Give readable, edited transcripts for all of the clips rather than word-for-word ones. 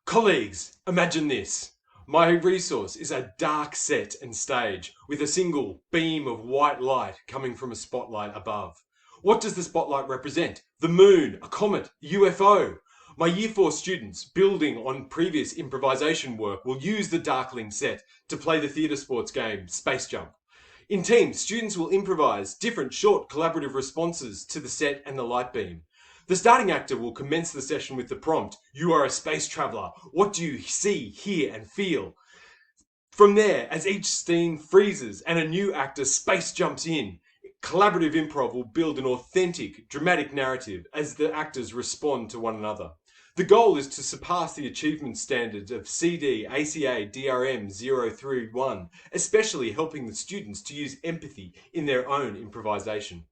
Colleagues, imagine this. My resource is a dark set and stage with a single beam of white light coming from a spotlight above. What does the spotlight represent? The moon, a comet, a UFO. My Year 4 students, building on previous improvisation work, will use the darkling set to play the theatre sports game Space Jump. In teams, students will improvise different short collaborative responses to the set and the light beam. The starting actor will commence the session with the prompt, "You are a space traveller. What do you see, hear and feel?" From there, as each scene freezes and a new actor space jumps in, collaborative improv will build an authentic, dramatic narrative as the actors respond to one another. The goal is to surpass the achievement standards of CD, ACA, DRM 031, especially helping the students to use empathy in their own improvisation.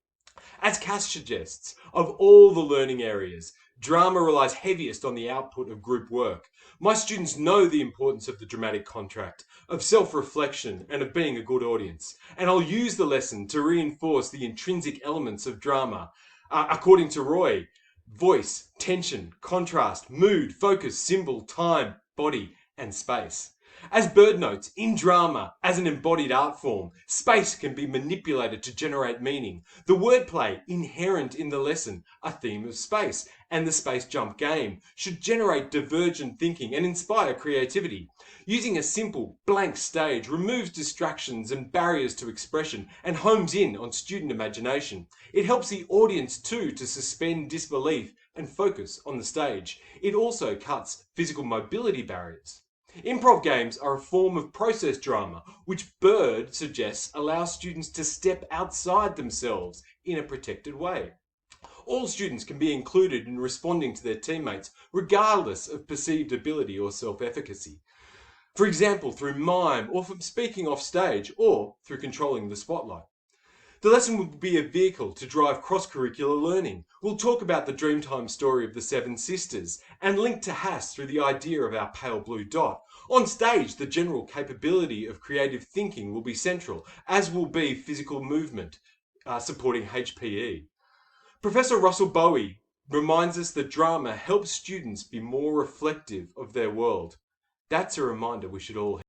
As Cass suggests, of all the learning areas, drama relies heaviest on the output of group work. My students know the importance of the dramatic contract, of self-reflection, and of being a good audience. And I'll use the lesson to reinforce the intrinsic elements of drama. According to Roy, voice, tension, contrast, mood, focus, symbol, time, body, and space. As Bird notes, in drama, as an embodied art form, space can be manipulated to generate meaning. The wordplay inherent in the lesson, a theme of space, and the space jump game, should generate divergent thinking and inspire creativity. Using a simple, blank stage removes distractions and barriers to expression and homes in on student imagination. It helps the audience too to suspend disbelief and focus on the stage. It also cuts physical mobility barriers. Improv games are a form of process drama, which Bird suggests allows students to step outside themselves in a protected way. All students can be included in responding to their teammates, regardless of perceived ability or self-efficacy. For example, through mime, or from speaking off stage, or through controlling the spotlight. The lesson will be a vehicle to drive cross-curricular learning. We'll talk about the Dreamtime story of the Seven Sisters and link to Hass through the idea of our pale blue dot. On stage, the general capability of creative thinking will be central, as will be physical movement, supporting HPE. Professor Russell Bowie reminds us that drama helps students be more reflective of their world. That's a reminder we should all